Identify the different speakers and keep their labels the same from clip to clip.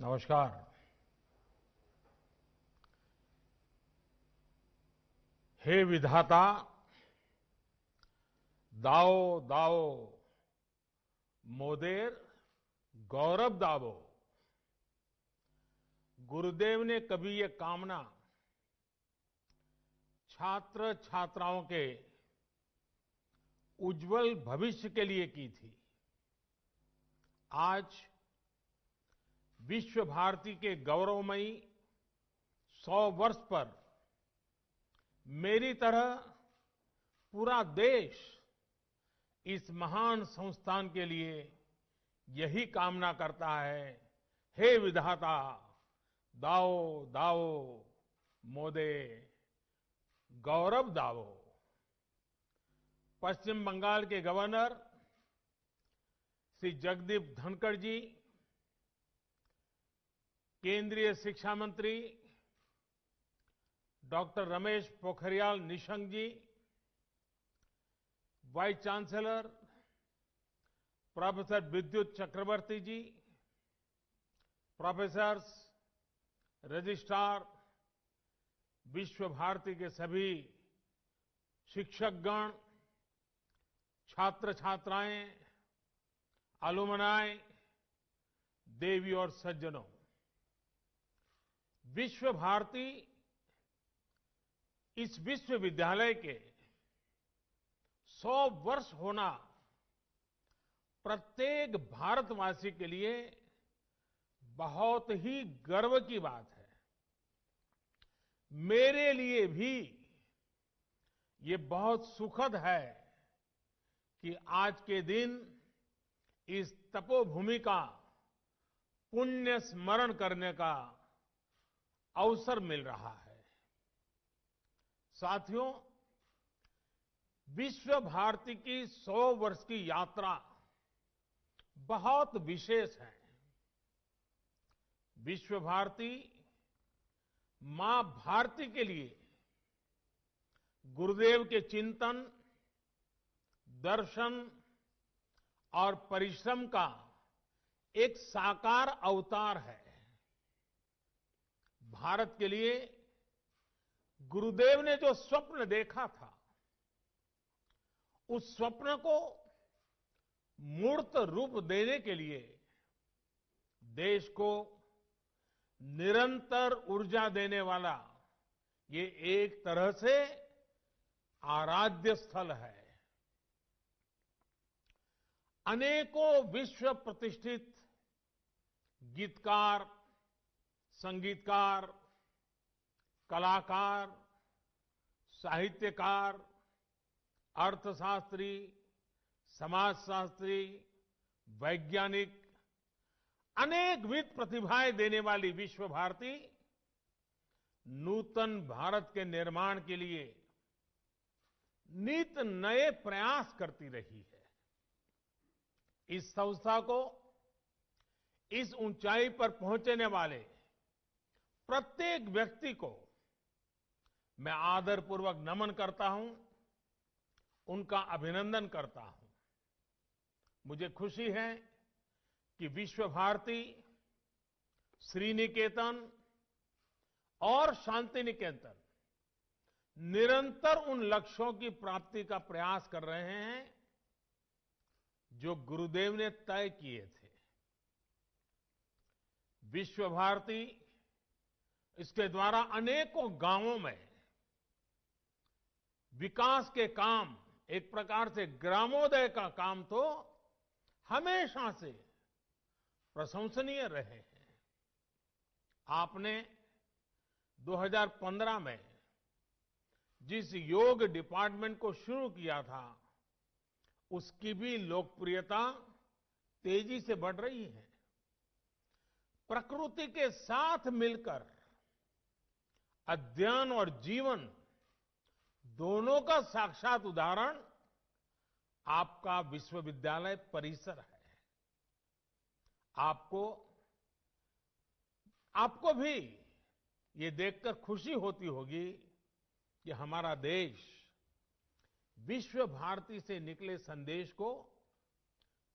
Speaker 1: नमस्कार। हे विधाता, दाओ दाओ मोदेर गौरव दावो। गुरुदेव ने कभी ये कामना छात्र छात्राओं के उज्जवल भविष्य के लिए की थी। आज विश्व भारती के गौरवमयी 100 वर्ष पर मेरी तरह पूरा देश इस महान संस्थान के लिए यही कामना करता है। हे विधाता, दाओ दाओ मोदे गौरव दावो। पश्चिम बंगाल के गवर्नर श्री जगदीप धनखड़ जी, केंद्रीय शिक्षा मंत्री डॉक्टर रमेश पोखरियाल निशंक जी, वाइस चांसलर प्रोफेसर विद्युत चक्रवर्ती जी, प्रोफेसर्स, रजिस्ट्रार, विश्व भारती के सभी शिक्षकगण, छात्र छात्राएं, अलुमनाई, देवी और सज्जनों, विश्व भारती इस विश्वविद्यालय के 100 वर्ष होना प्रत्येक भारतवासी के लिए बहुत ही गर्व की बात है। मेरे लिए भी ये बहुत सुखद है कि आज के दिन इस तपोभूमि का पुण्य स्मरण करने का अवसर मिल रहा है। साथियों, विश्व भारती की 100 वर्ष की यात्रा बहुत विशेष है। विश्व भारती मां भारती के लिए गुरुदेव के चिंतन, दर्शन और परिश्रम का एक साकार अवतार है। भारत के लिए गुरुदेव ने जो स्वप्न देखा था, उस स्वप्न को मूर्त रूप देने के लिए देश को निरंतर ऊर्जा देने वाला ये एक तरह से आराध्य स्थल है। अनेकों विश्व प्रतिष्ठित गीतकार, संगीतकार, कलाकार, साहित्यकार, अर्थशास्त्री, समाजशास्त्री, वैज्ञानिक, अनेकविध प्रतिभाएं देने वाली विश्व भारती नूतन भारत के निर्माण के लिए नित नए प्रयास करती रही है। इस संस्था को इस ऊंचाई पर पहुंचने वाले प्रत्येक व्यक्ति को मैं आदरपूर्वक नमन करता हूं, उनका अभिनंदन करता हूं। मुझे खुशी है कि विश्व भारती, श्रीनिकेतन और शांति निकेतन निरंतर उन लक्ष्यों की प्राप्ति का प्रयास कर रहे हैं जो गुरुदेव ने तय किए थे। विश्व भारती इसके द्वारा अनेकों गांवों में विकास के काम, एक प्रकार से ग्रामोदय का काम तो हमेशा से प्रशंसनीय रहे हैं। आपने 2015 में जिस योग डिपार्टमेंट को शुरू किया था, उसकी भी लोकप्रियता तेजी से बढ़ रही है। प्रकृति के साथ मिलकर अध्ययन और जीवन दोनों का साक्षात उदाहरण आपका विश्वविद्यालय परिसर है। आपको भी ये देखकर खुशी होती होगी कि हमारा देश विश्व भारती से निकले संदेश को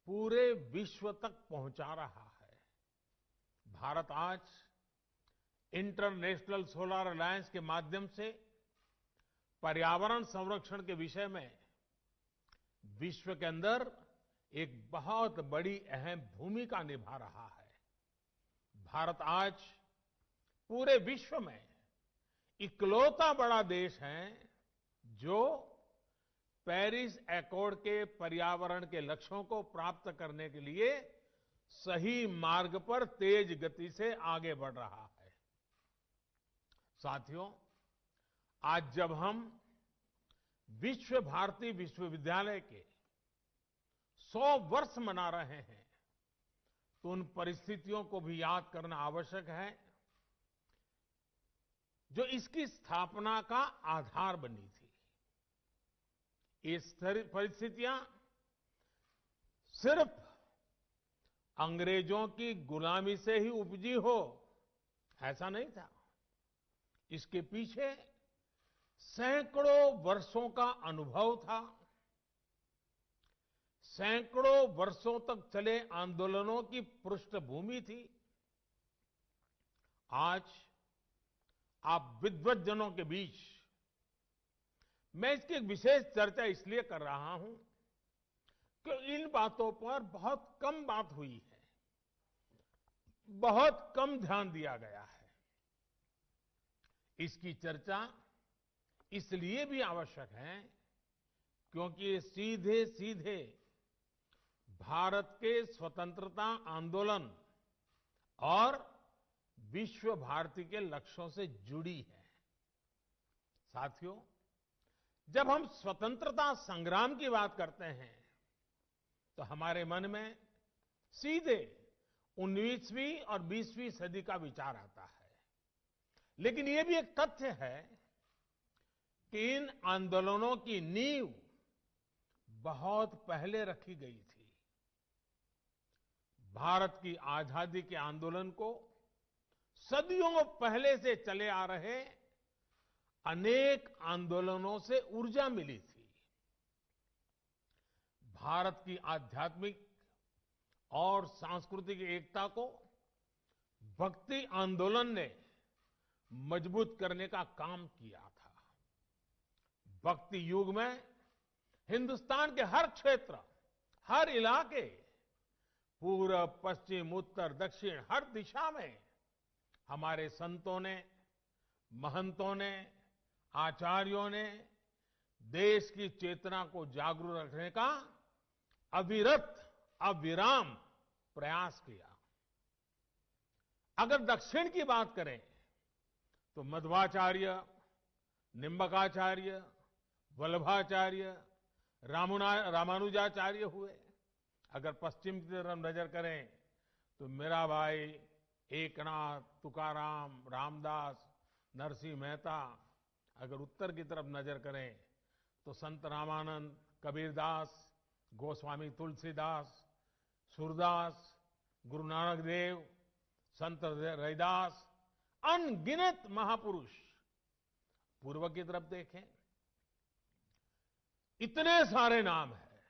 Speaker 1: पूरे विश्व तक पहुंचा रहा है। भारत आज इंटरनेशनल सोलर अलायंस के माध्यम से पर्यावरण संरक्षण के विषय में विश्व के अंदर एक बहुत बड़ी अहम भूमिका निभा रहा है। भारत आज पूरे विश्व में इकलौता बड़ा देश है जो पेरिस एकॉर्ड के पर्यावरण के लक्ष्यों को प्राप्त करने के लिए सही मार्ग पर तेज गति से आगे बढ़ रहा है। साथियों, आज जब हम विश्व भारती विश्वविद्यालय के 100 वर्ष मना रहे हैं तो उन परिस्थितियों को भी याद करना आवश्यक है जो इसकी स्थापना का आधार बनी थी। ये परिस्थितियां सिर्फ अंग्रेजों की गुलामी से ही उपजी हो ऐसा नहीं था। इसके पीछे सैकड़ों वर्षों का अनुभव था, सैकड़ों वर्षों तक चले आंदोलनों की पृष्ठभूमि थी। आज आप विद्वज्जनों के बीच मैं इसकी एक विशेष चर्चा इसलिए कर रहा हूं कि इन बातों पर बहुत कम बात हुई है, बहुत कम ध्यान दिया गया है। इसकी चर्चा इसलिए भी आवश्यक है क्योंकि ये सीधे सीधे भारत के स्वतंत्रता आंदोलन और विश्व भारती के लक्ष्यों से जुड़ी है। साथियों, जब हम स्वतंत्रता संग्राम की बात करते हैं तो हमारे मन में सीधे 19वीं और 20वीं सदी का विचार आता है। लेकिन यह भी एक तथ्य है कि इन आंदोलनों की नींव बहुत पहले रखी गई थी। भारत की आजादी के आंदोलन को सदियों पहले से चले आ रहे अनेक आंदोलनों से ऊर्जा मिली थी। भारत की आध्यात्मिक और सांस्कृतिक एकता को भक्ति आंदोलन ने मजबूत करने का काम किया था। भक्ति युग में हिंदुस्तान के हर क्षेत्र, हर इलाके, पूर्व, पश्चिम, उत्तर, दक्षिण, हर दिशा में हमारे संतों ने, महंतों ने, आचार्यों ने देश की चेतना को जागरूक रखने का अविरत, अविराम प्रयास किया। अगर दक्षिण की बात करें तो मध्वाचार्य, निम्बकाचार्य, वल्लभाचार्य, रामानुजाचार्य हुए। अगर पश्चिम की तरफ नजर करें तो मीराबाई, एकनाथ, तुकाराम, रामदास, नरसिंह मेहता। अगर उत्तर की तरफ नजर करें तो संत रामानंद, कबीरदास, गोस्वामी तुलसीदास, सूरदास, गुरु नानक देव, संत रैदास, अनगिनत महापुरुष। पूर्व की तरफ देखें, इतने सारे नाम हैं।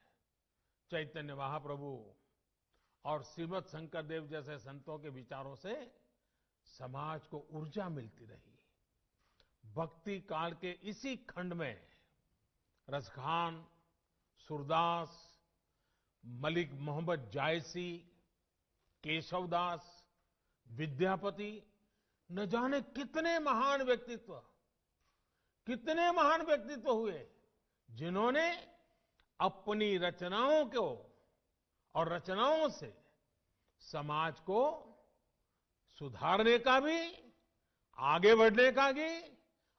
Speaker 1: चैतन्य महाप्रभु और श्रीमद शंकर देव जैसे संतों के विचारों से समाज को ऊर्जा मिलती रही। भक्ति काल के इसी खंड में रसखान, सूरदास, मलिक मोहम्मद जायसी, केशवदास, विद्यापति, न जाने कितने महान व्यक्तित्व हुए जिन्होंने अपनी रचनाओं को और रचनाओं से समाज को सुधारने का भी, आगे बढ़ने का भी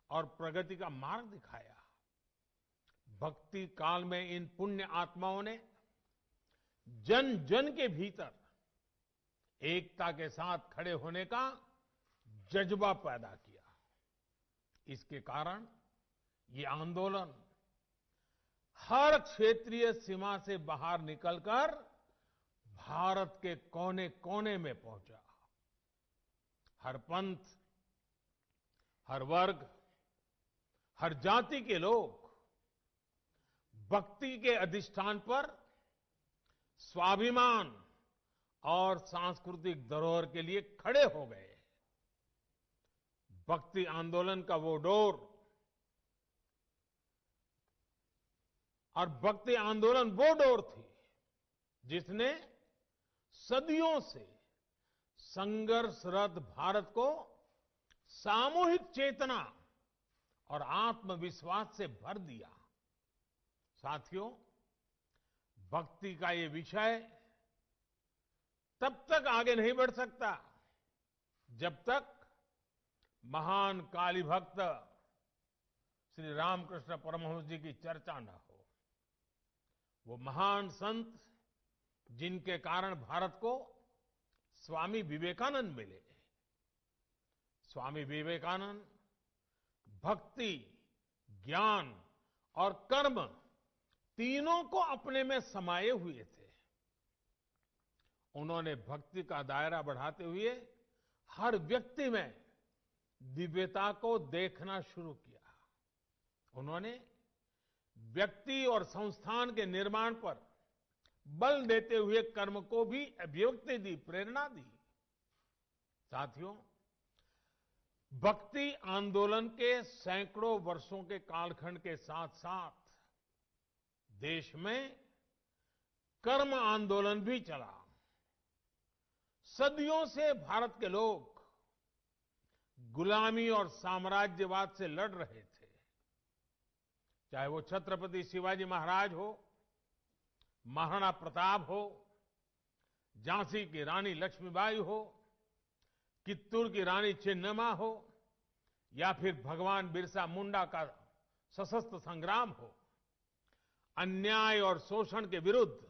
Speaker 1: और प्रगति का मार्ग दिखाया। भक्ति काल में इन पुण्य आत्माओं ने जन जन के भीतर एकता के साथ खड़े होने का जज्बा पैदा किया। इसके कारण ये आंदोलन हर क्षेत्रीय सीमा से बाहर निकलकर भारत के कोने कोने में पहुंचा। हर पंथ, हर वर्ग, हर जाति के लोग भक्ति के अधिष्ठान पर स्वाभिमान और सांस्कृतिक धरोहर के लिए खड़े हो गए। भक्ति आंदोलन का वो डोर और भक्ति आंदोलन वो डोर थी जिसने सदियों से संघर्षरत भारत को सामूहिक चेतना और आत्मविश्वास से भर दिया। साथियों, भक्ति का ये विषय तब तक आगे नहीं बढ़ सकता जब तक महान काली भक्त श्री रामकृष्ण परमहंस जी की चर्चा न हो। वो महान संत जिनके कारण भारत को स्वामी विवेकानंद मिले। स्वामी विवेकानंद भक्ति, ज्ञान और कर्म तीनों को अपने में समाये हुए थे। उन्होंने भक्ति का दायरा बढ़ाते हुए हर व्यक्ति में दिव्यता को देखना शुरू किया। उन्होंने व्यक्ति और संस्थान के निर्माण पर बल देते हुए कर्म को भी अभिव्यक्ति दी, प्रेरणा दी। साथियों, भक्ति आंदोलन के सैकड़ों वर्षों के कालखंड के साथ साथ देश में कर्म आंदोलन भी चला। सदियों से भारत के लोग गुलामी और साम्राज्यवाद से लड़ रहे थे। चाहे वो छत्रपति शिवाजी महाराज हो, महाराणा प्रताप हो, झांसी की रानी लक्ष्मीबाई हो, कित्तूर की रानी चेन्नम्मा हो या फिर भगवान बिरसा मुंडा का सशस्त्र संग्राम हो। अन्याय और शोषण के विरुद्ध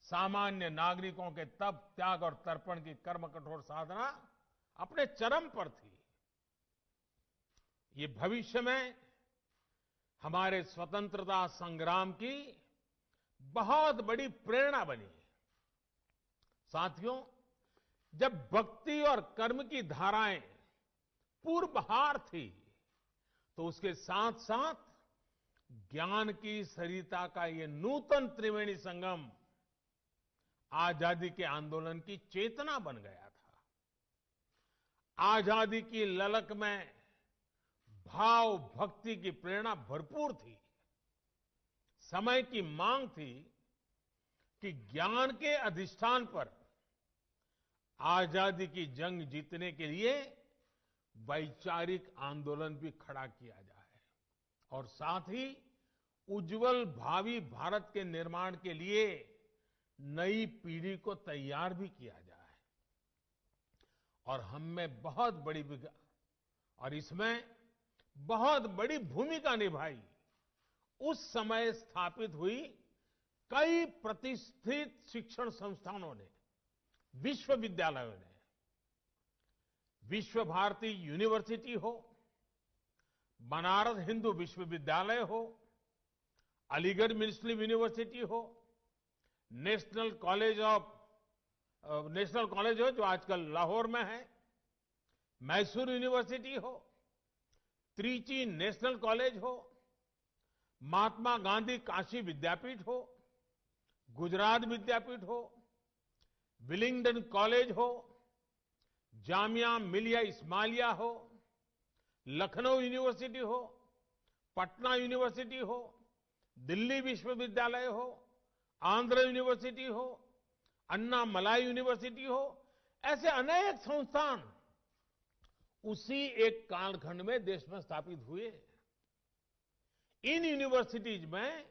Speaker 1: सामान्य नागरिकों के तप, त्याग और तर्पण की कर्म कठोर साधना अपने चरम पर थी। ये भविष्य में हमारे स्वतंत्रता संग्राम की बहुत बड़ी प्रेरणा बनी। साथियों, जब भक्ति और कर्म की धाराएं पूर्वहार थी तो उसके साथ साथ ज्ञान की सरिता का ये नूतन त्रिवेणी संगम आजादी के आंदोलन की चेतना बन गया था। आजादी की ललक में भाव भक्ति की प्रेरणा भरपूर थी। समय की मांग थी कि ज्ञान के अधिष्ठान पर आजादी की जंग जीतने के लिए वैचारिक आंदोलन भी खड़ा किया जाए और साथ ही उज्जवल भावी भारत के निर्माण के लिए नई पीढ़ी को तैयार भी किया जाए। और हम में बहुत बड़ी और इसमें बहुत बड़ी भूमिका निभाई उस समय स्थापित हुई कई प्रतिष्ठित शिक्षण संस्थानों ने, विश्वविद्यालयों ने। विश्व भारती यूनिवर्सिटी हो, बनारस हिंदू विश्वविद्यालय हो, अलीगढ़ मुस्लिम यूनिवर्सिटी हो, नेशनल कॉलेज हो जो आजकल लाहौर में है, मैसूर यूनिवर्सिटी हो, त्रिची नेशनल कॉलेज हो, महात्मा गांधी काशी विद्यापीठ हो, गुजरात विद्यापीठ हो, विलिंगडन कॉलेज हो, जामिया मिलिया इस्माइलिया हो, लखनऊ यूनिवर्सिटी हो, पटना यूनिवर्सिटी हो, दिल्ली विश्वविद्यालय हो, आंध्र यूनिवर्सिटी हो, अन्ना मलाई यूनिवर्सिटी हो, ऐसे अनेक संस्थान उसी एक कालखंड में देश में स्थापित हुए। इन यूनिवर्सिटीज में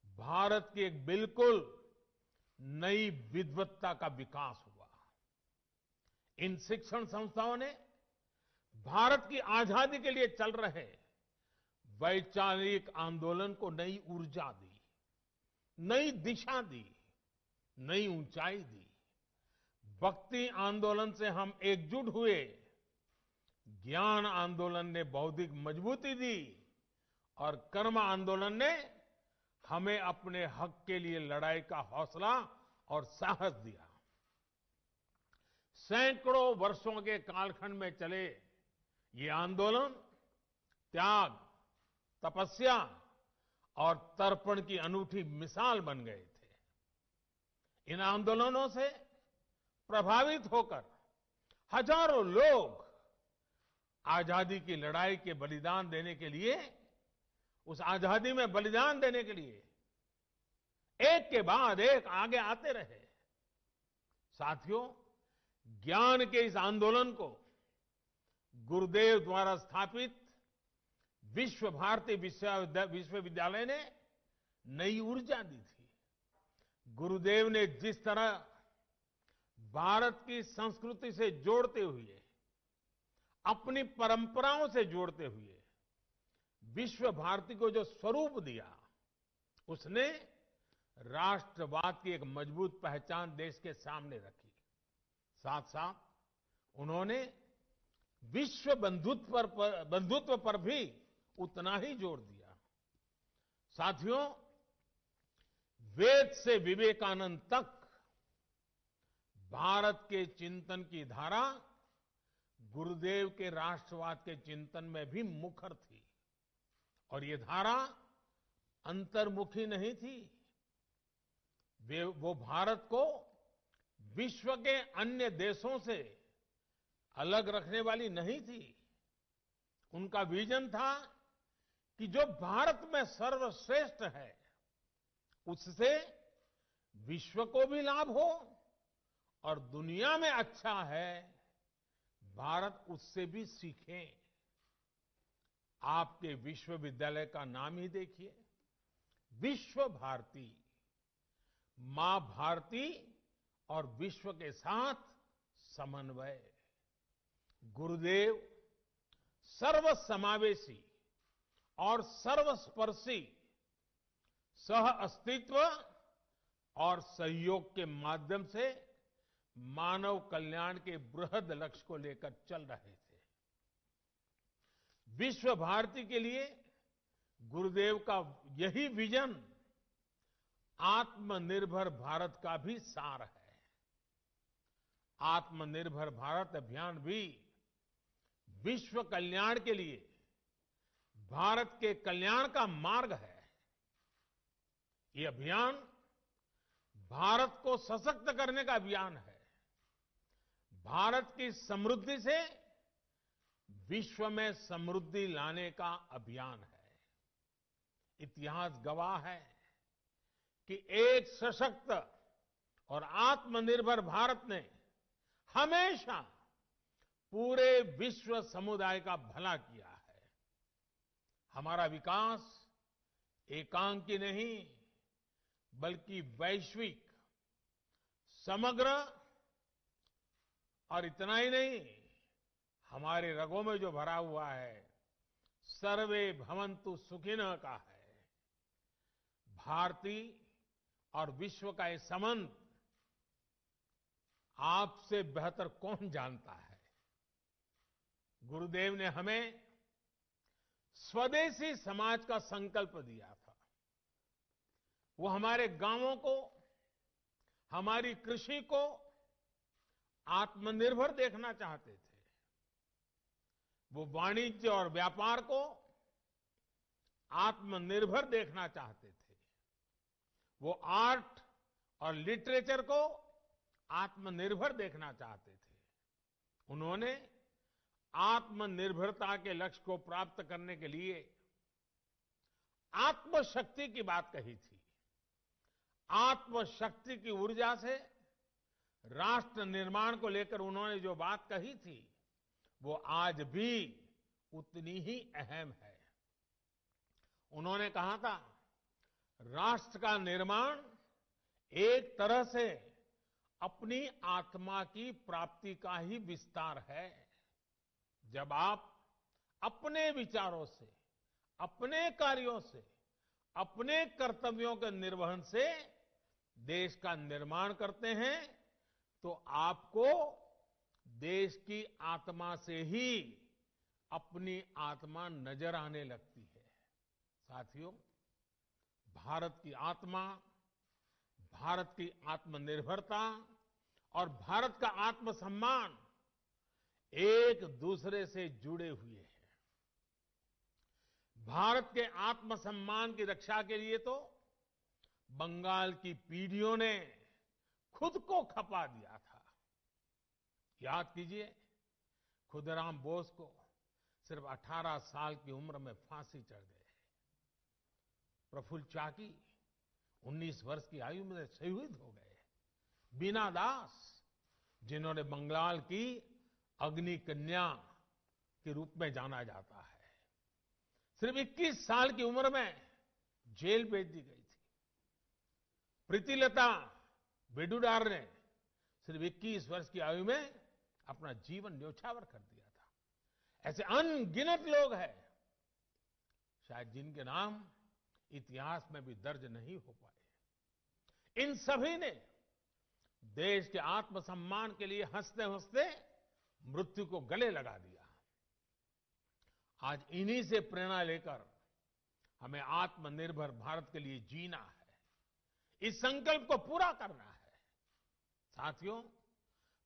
Speaker 1: भारत की एक बिल्कुल नई विद्वत्ता का विकास हुआ। इन शिक्षण संस्थाओं ने भारत की आजादी के लिए चल रहे वैचारिक आंदोलन को नई ऊर्जा दी, नई दिशा दी, नई ऊंचाई दी। भक्ति आंदोलन से हम एकजुट हुए, ज्ञान आंदोलन ने बौद्धिक मजबूती दी और कर्म आंदोलन ने हमें अपने हक के लिए लड़ाई का हौसला और साहस दिया। सैकड़ों वर्षों के कालखंड में चले ये आंदोलन त्याग, तपस्या और तर्पण की अनूठी मिसाल बन गए थे। इन आंदोलनों से प्रभावित होकर हजारों लोग आजादी की लड़ाई के बलिदान देने के लिए, उस आजादी में बलिदान देने के लिए एक के बाद एक आगे आते रहे। साथियों, ज्ञान के इस आंदोलन को गुरुदेव द्वारा स्थापित विश्व भारती विश्वविद्यालय ने नई ऊर्जा दी थी। गुरुदेव ने जिस तरह भारत की संस्कृति से जोड़ते हुए, अपनी परंपराओं से जोड़ते हुए विश्व भारती को जो स्वरूप दिया, उसने राष्ट्रवाद की एक मजबूत पहचान देश के सामने रखी। साथ साथ उन्होंने विश्व बंधुत्व पर भी उतना ही जोर दिया। साथियों, वेद से विवेकानंद तक भारत के चिंतन की धारा गुरुदेव के राष्ट्रवाद के चिंतन में भी मुखर थी। और ये धारा अंतर्मुखी नहीं थी। वो भारत को विश्व के अन्य देशों से अलग रखने वाली नहीं थी। उनका विजन था कि जो भारत में सर्वश्रेष्ठ है, उससे विश्व को भी लाभ हो, और दुनिया में अच्छा है, भारत उससे भी सीखे। आपके विश्वविद्यालय का नाम ही देखिए, विश्व भारती। मां भारती और विश्व के साथ समन्वय। गुरुदेव सर्वसमावेशी और सर्वस्पर्शी सह अस्तित्व और सहयोग के माध्यम से मानव कल्याण के बृहद लक्ष्य को लेकर चल रहे थे। विश्व भारती के लिए गुरुदेव का यही विजन आत्मनिर्भर भारत का भी सार है। आत्मनिर्भर भारत अभियान भी विश्व कल्याण के लिए भारत के कल्याण का मार्ग है। ये अभियान भारत को सशक्त करने का अभियान है। भारत की समृद्धि से विश्व में समृद्धि लाने का अभियान है। इतिहास गवाह है कि एक सशक्त और आत्मनिर्भर भारत ने हमेशा पूरे विश्व समुदाय का भला किया है। हमारा विकास एकांकी नहीं, बल्कि वैश्विक, समग्र, और इतना ही नहीं, हमारे रगों में जो भरा हुआ है सर्वे भवन्तु सुखिनः का है। भारती और विश्व का ये संबंध आपसे बेहतर कौन जानता है। गुरुदेव ने हमें स्वदेशी समाज का संकल्प दिया था। वो हमारे गांवों को, हमारी कृषि को आत्मनिर्भर देखना चाहते थे। वो वाणिज्य और व्यापार को आत्मनिर्भर देखना चाहते थे। वो आर्ट और लिटरेचर को आत्मनिर्भर देखना चाहते थे। उन्होंने आत्मनिर्भरता के लक्ष्य को प्राप्त करने के लिए आत्मशक्ति की बात कही थी। आत्मशक्ति की ऊर्जा से राष्ट्र निर्माण को लेकर उन्होंने जो बात कही थी, वो आज भी उतनी ही अहम है। उन्होंने कहा था, राष्ट्र का निर्माण एक तरह से अपनी आत्मा की प्राप्ति का ही विस्तार है। जब आप अपने विचारों से, अपने कार्यों से, अपने कर्तव्यों के निर्वहन से देश का निर्माण करते हैं, तो आपको देश की आत्मा से ही अपनी आत्मा नजर आने लगती है। साथियों, भारत की आत्मा, भारत की आत्मनिर्भरता और भारत का आत्मसम्मान एक दूसरे से जुड़े हुए हैं। भारत के आत्मसम्मान की रक्षा के लिए तो बंगाल की पीढ़ियों ने खुद को खपा दिया था। याद कीजिए, खुदीराम बोस को सिर्फ 18 साल की उम्र में फांसी चढ़ गई। प्रफुल्ल चाकी 19 वर्ष की आयु में शहीद हो गए। बीना दास, जिन्होंने बंगाल की अग्नि कन्या के रूप में जाना जाता है, सिर्फ 21 साल की उम्र में जेल भेज दी गई थी। प्रीतिलता वेडुडार ने सिर्फ 21 वर्ष की आयु में अपना जीवन न्योछावर कर दिया था। ऐसे अनगिनत लोग हैं, शायद जिनके नाम इतिहास में भी दर्ज नहीं हो पाए। इन सभी ने देश के आत्मसम्मान के लिए हंसते हंसते मृत्यु को गले लगा दिया। आज इन्हीं से प्रेरणा लेकर हमें आत्मनिर्भर भारत के लिए जीना है, इस संकल्प को पूरा करना है। साथियों,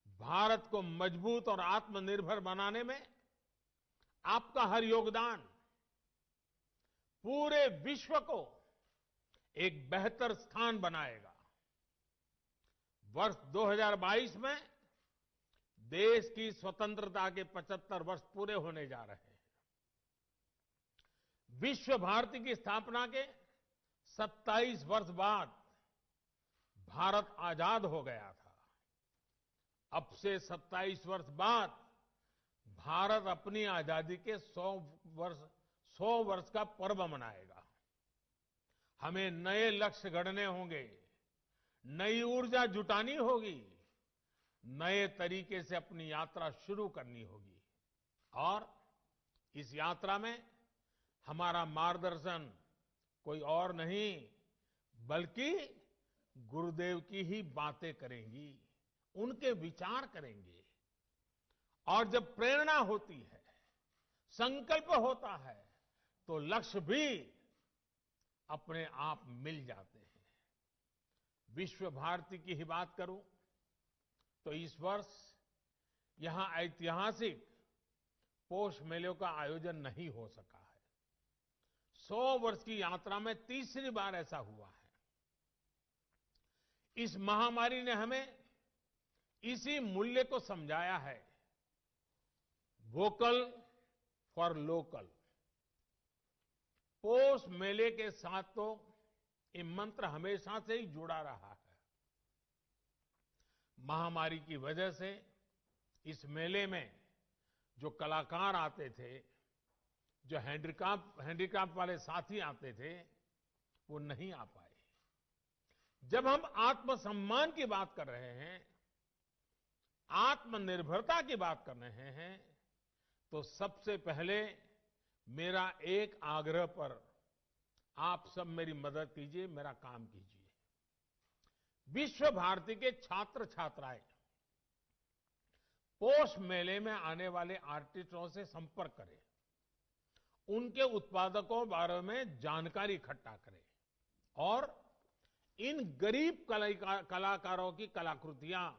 Speaker 1: भारत को मजबूत और आत्मनिर्भर बनाने में आपका हर योगदान पूरे विश्व को एक बेहतर स्थान बनाएगा। वर्ष 2022 में देश की स्वतंत्रता के 75 वर्ष पूरे होने जा रहे हैं। विश्व भारती की स्थापना के 27 वर्ष बाद भारत आजाद हो गया था। अब से 27 वर्ष बाद भारत अपनी आजादी के 100 वर्ष का पर्व मनाएगा। हमें नए लक्ष्य गढ़ने होंगे, नई ऊर्जा जुटानी होगी, नए तरीके से अपनी यात्रा शुरू करनी होगी। और इस यात्रा में हमारा मार्गदर्शन कोई और नहीं बल्कि गुरुदेव की ही बातें करेंगी, उनके विचार करेंगे। और जब प्रेरणा होती है, संकल्प होता है, तो लक्ष्य भी अपने आप मिल जाते हैं। विश्व भारती की ही बात करूं तो इस वर्ष यहां ऐतिहासिक पौष मेले का आयोजन नहीं हो सका है। 100 वर्ष की यात्रा में तीसरी बार ऐसा हुआ है। इस महामारी ने हमें इसी मूल्य को समझाया है, वोकल फॉर लोकल। पौष मेले के साथ तो ये मंत्र हमेशा से ही जुड़ा रहा है। महामारी की वजह से इस मेले में जो कलाकार आते थे, जो हैंडीक्राफ्ट वाले साथी आते थे, वो नहीं आ पाए। जब हम आत्मसम्मान की बात कर रहे हैं, आत्मनिर्भरता की बात कर रहे हैं, तो सबसे पहले मेरा एक आग्रह पर आप सब मेरी मदद कीजिए, मेरा काम कीजिए। विश्व भारती के छात्र छात्राएं पौष मेले में आने वाले आर्टिस्टों से संपर्क करें, उनके उत्पादकों बारे में जानकारी इकट्ठा करें और इन गरीब कलाकारों की कलाकृतियां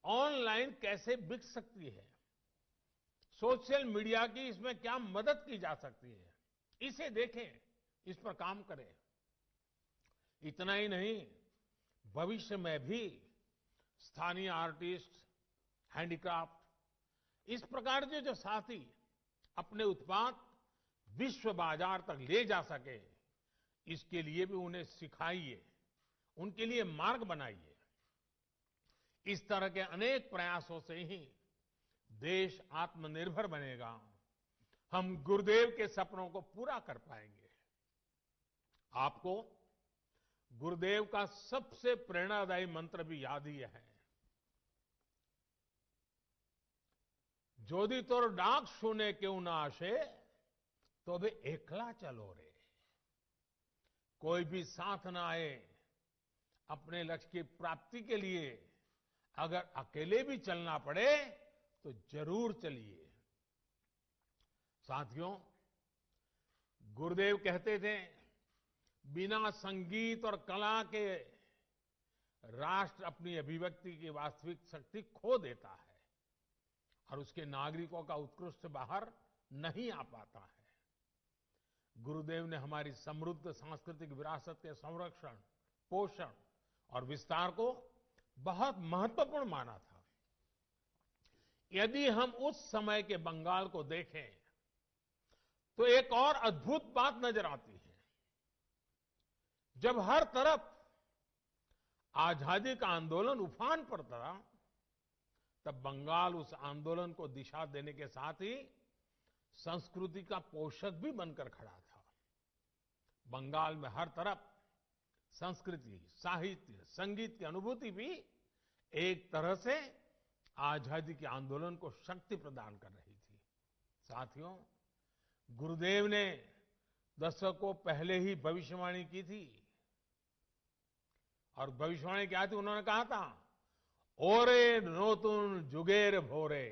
Speaker 1: ऑनलाइन कैसे बिक सकती है, सोशल मीडिया की इसमें क्या मदद की जा सकती है, इसे देखें, इस पर काम करें। इतना ही नहीं, भविष्य में भी स्थानीय आर्टिस्ट, हैंडीक्राफ्ट, इस प्रकार के जो साथी अपने उत्पाद विश्व बाजार तक ले जा सके, इसके लिए भी उन्हें सिखाइए, उनके लिए मार्ग बनाइए। इस तरह के अनेक प्रयासों से ही देश आत्मनिर्भर बनेगा, हम गुरुदेव के सपनों को पूरा कर पाएंगे। आपको गुरुदेव का सबसे प्रेरणादायी मंत्र भी याद ही है, जोदी तोर डाक सुने क्यों ना आशे, तो भी एकला चलो रे। कोई भी साथ ना आए, अपने लक्ष्य की प्राप्ति के लिए अगर अकेले भी चलना पड़े तो जरूर चलिए। साथियों, गुरुदेव कहते थे, बिना संगीत और कला के राष्ट्र अपनी अभिव्यक्ति की वास्तविक शक्ति खो देता है और उसके नागरिकों का उत्कृष्ट बाहर नहीं आ पाता है। गुरुदेव ने हमारी समृद्ध सांस्कृतिक विरासत के संरक्षण, पोषण और विस्तार को बहुत महत्वपूर्ण माना था। यदि हम उस समय के बंगाल को देखें तो एक और अद्भुत बात नजर आती है। जब हर तरफ आजादी का आंदोलन उफान पर था, तब बंगाल उस आंदोलन को दिशा देने के साथ ही संस्कृति का पोषक भी बनकर खड़ा था। बंगाल में हर तरफ संस्कृति, साहित्य, संगीत की अनुभूति भी एक तरह से आजादी के आंदोलन को शक्ति प्रदान कर रही थी। साथियों, गुरुदेव ने दशकों पहले ही भविष्यवाणी की थी, और भविष्यवाणी क्या थी? उन्होंने कहा था, ओरे नोतुन जुगेर भोरे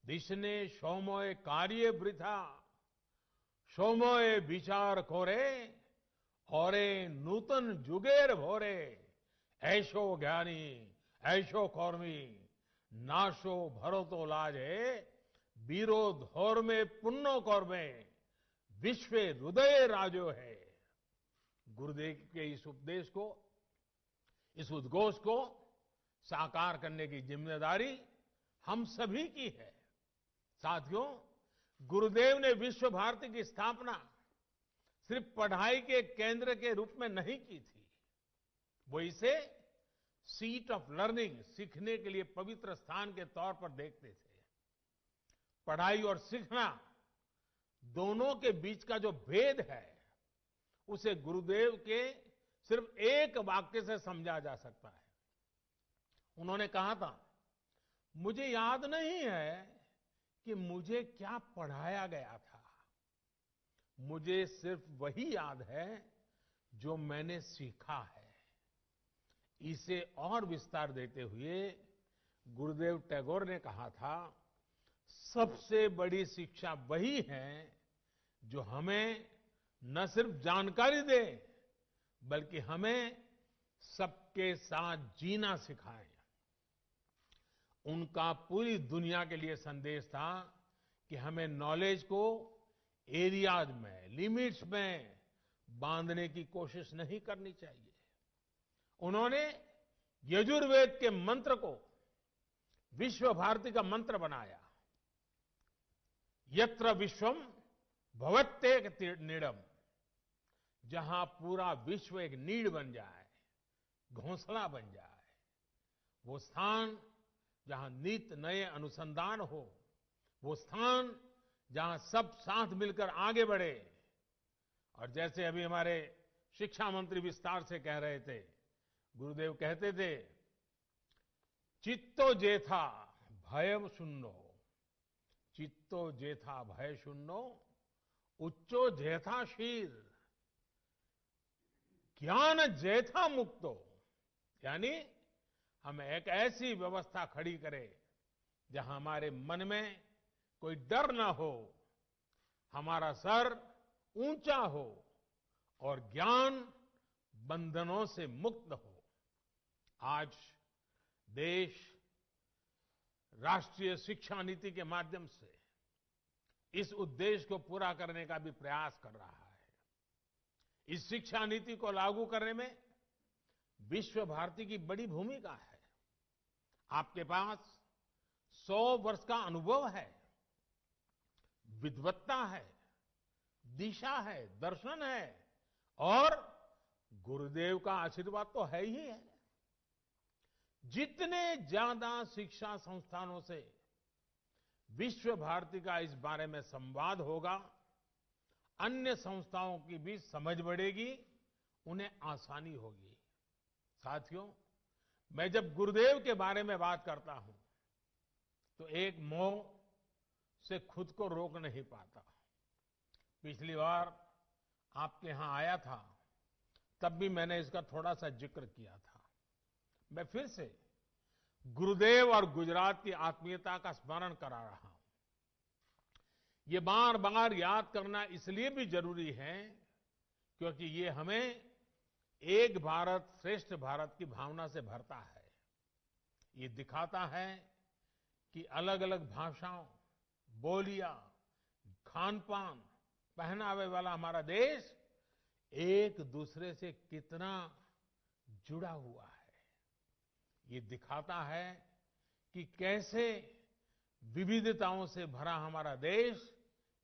Speaker 1: दिशने सोमोय कार्य वृथा सोमोय विचार खोरे ओरे नूतन जुगेर भोरे ऐशो ज्ञानी ऐशो कौर्मी नाशो भरतो लाजे बीरो धोर में पुन्नो कौर्मे विश्व हृदय राजो है। गुरुदेव के इस उपदेश को, इस उद्घोष को साकार करने की जिम्मेदारी हम सभी की है। साथियों, गुरुदेव ने विश्व भारती की स्थापना सिर्फ पढ़ाई के केंद्र के रूप में नहीं की थी। वो इसे सीट ऑफ लर्निंग, सीखने के लिए पवित्र स्थान के तौर पर देखते थे। पढ़ाई और सीखना दोनों के बीच का जो भेद है, उसे गुरुदेव के सिर्फ एक वाक्य से समझा जा सकता है। उन्होंने कहा था, मुझे याद नहीं है कि मुझे क्या पढ़ाया गया था, मुझे सिर्फ वही याद है जो मैंने सीखा है। इसे और विस्तार देते हुए गुरुदेव टैगोर ने कहा था, सबसे बड़ी शिक्षा वही है जो हमें न सिर्फ जानकारी दे, बल्कि हमें सबके साथ जीना सिखाए। उनका पूरी दुनिया के लिए संदेश था कि हमें नॉलेज को एरियाज में, लिमिट्स में बांधने की कोशिश नहीं करनी चाहिए। उन्होंने यजुर्वेद के मंत्र को विश्व भारती का मंत्र बनाया। यत्र विश्वम भवत्येक नीडम, जहां पूरा विश्व एक नीड बन जाए, घोंसला बन जाए, वो स्थान जहां नित नए अनुसंधान हो, वो स्थान जहां सब साथ मिलकर आगे बढ़े। और जैसे अभी हमारे शिक्षा मंत्री विस्तार से कह रहे थे, गुरुदेव कहते थे, चित्तो जेथा भयम शून्यो, चित्तो जेथा भय शून्यो उच्चो जेथा शीर ज्ञान जेथा मुक्तो। यानी हम एक ऐसी व्यवस्था खड़ी करें जहां हमारे मन में कोई डर ना हो, हमारा सर ऊंचा हो और ज्ञान बंधनों से मुक्त हो। आज देश राष्ट्रीय शिक्षा नीति के माध्यम से इस उद्देश्य को पूरा करने का भी प्रयास कर रहा है। इस शिक्षा नीति को लागू करने में विश्व भारती की बड़ी भूमिका है। आपके पास 100 वर्ष का अनुभव है, विद्वत्ता है, दिशा है, दर्शन है, और गुरुदेव का आशीर्वाद तो है ही है। जितने ज्यादा शिक्षा संस्थानों से विश्व भारती का इस बारे में संवाद होगा, अन्य संस्थाओं की भी समझ बढ़ेगी, उन्हें आसानी होगी। साथियों, मैं जब गुरुदेव के बारे में बात करता हूं तो एक मोह से खुद को रोक नहीं पाता। पिछली बार आपके यहां आया था, तब भी मैंने इसका थोड़ा सा जिक्र किया था। मैं फिर से गुरुदेव और गुजरात की आत्मीयता का स्मरण करा रहा हूं। ये बार बार याद करना इसलिए भी जरूरी है क्योंकि ये हमें एक भारत श्रेष्ठ भारत की भावना से भरता है। ये दिखाता है कि अलग अलग भाषाओं, बोलियां, खान पान, पहनावे वाला हमारा देश एक दूसरे से कितना जुड़ा हुआ है। ये दिखाता है कि कैसे विविधताओं से भरा हमारा देश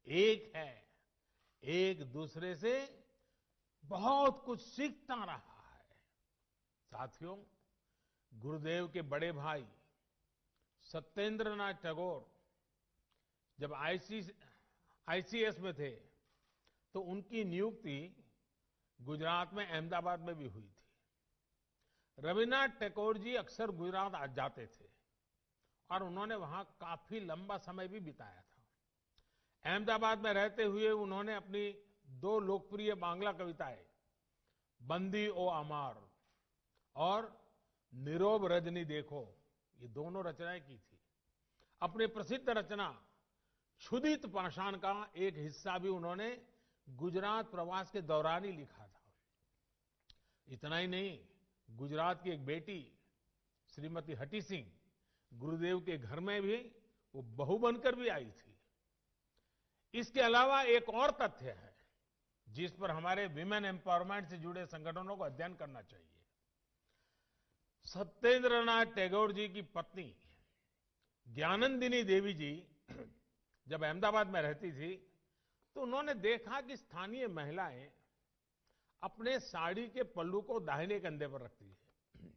Speaker 1: एक है, एक दूसरे से बहुत कुछ सीखता रहा है। साथियों, गुरुदेव के बड़े भाई सत्येंद्रनाथ टैगोर जब आईसीएस में थे तो उनकी नियुक्ति गुजरात में अहमदाबाद में भी हुई थी। रविन्द्रनाथ टैगोर जी अक्सर गुजरात आ जाते थे और उन्होंने वहां काफी लंबा समय भी बिताया था। अहमदाबाद में रहते हुए उन्होंने अपनी 2 लोकप्रिय बांग्ला कविताएं बंदी ओ अमार और नीरव रजनी देखो, ये दोनों रचनाएं की थी। अपनी प्रसिद्ध रचना क्षुधित पाषाण का एक हिस्सा भी उन्होंने गुजरात प्रवास के दौरान ही लिखा था। इतना ही नहीं, गुजरात की एक बेटी श्रीमती हटी सिंह गुरुदेव के घर में भी वो बहू बनकर भी आई थी। इसके अलावा एक और तथ्य है जिस पर हमारे विमेन एम्पावरमेंट से जुड़े संगठनों को अध्ययन करना चाहिए। सत्येंद्रनाथ टैगोर जी की पत्नी ज्ञानंदिनी देवी जी जब अहमदाबाद में रहती थी तो उन्होंने देखा कि स्थानीय महिलाएं अपने साड़ी के पल्लू को दाहिने कंधे पर रखती है।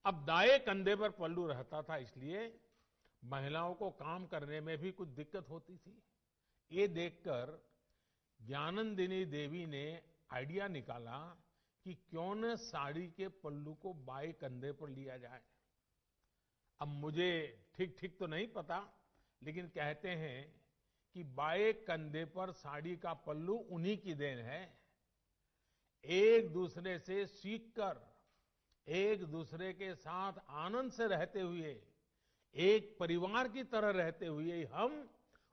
Speaker 1: अब दाएं कंधे पर पल्लू रहता था, इसलिए महिलाओं को काम करने में भी कुछ दिक्कत होती थी। ये देखकर ज्ञानंदिनी देवी ने आइडिया निकाला कि क्यों न साड़ी के पल्लू को बाएं कंधे पर लिया जाए। अब मुझे ठीक ठीक तो नहीं पता, लेकिन कहते हैं कि बाएं कंधे पर साड़ी का पल्लू उन्हीं की देन है। एक दूसरे से सीखकर, एक दूसरे के साथ आनंद से रहते हुए, एक परिवार की तरह रहते हुए हम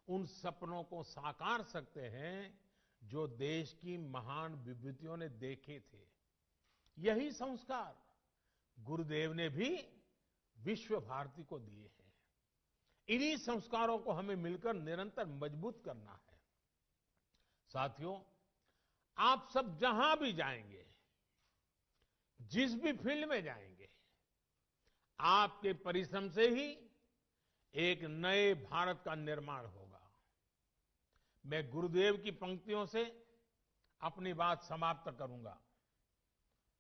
Speaker 1: उन सपनों को साकार सकते हैं जो देश की महान विभूतियों ने देखे थे। यही संस्कार गुरुदेव ने भी विश्व भारती को दिए हैं। इन्हीं संस्कारों को हमें मिलकर निरंतर मजबूत करना है। साथियों, आप सब जहां भी जाएंगे, जिस भी फील्ड में जाएंगे, आपके परिश्रम से ही एक नए भारत का निर्माण होगा। मैं गुरुदेव की पंक्तियों से अपनी बात समाप्त करूंगा।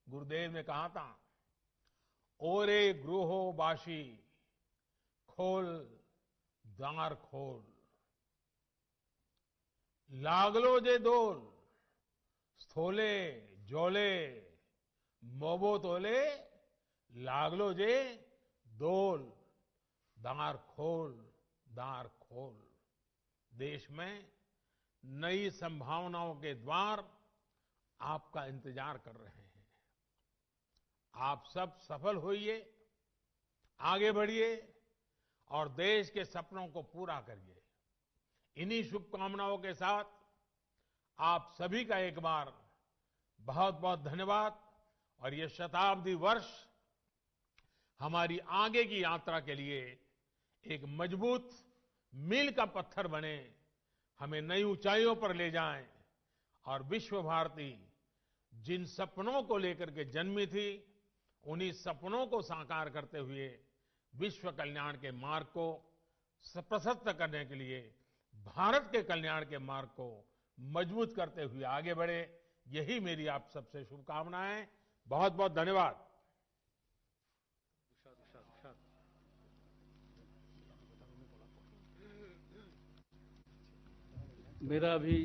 Speaker 1: गुरुदेव ने कहा था, ओरे गृहो बाशी खोल द्वार खोल, लागलो जे दोल स्थोले जोले मोबो तोले, लागलो जे दोल दार खोल दार खोल। देश में नई संभावनाओं के द्वार आपका इंतजार कर रहे हैं। आप सब सफल होइए, आगे बढ़िए और देश के सपनों को पूरा करिए। इन्हीं शुभकामनाओं के साथ आप सभी का एक बार बहुत बहुत धन्यवाद। और ये शताब्दी वर्ष हमारी आगे की यात्रा के लिए एक मजबूत मील का पत्थर बने, हमें नई ऊंचाइयों पर ले जाएं और विश्व भारती जिन सपनों को लेकर के जन्मी थी, उन्हीं सपनों को साकार करते हुए विश्व कल्याण के मार्ग को प्रशस्त करने के लिए, भारत के कल्याण के मार्ग को मजबूत करते हुए आगे बढ़े। यही मेरी आप सबसे शुभकामनाएं। बहुत बहुत धन्यवाद।
Speaker 2: मेरा भी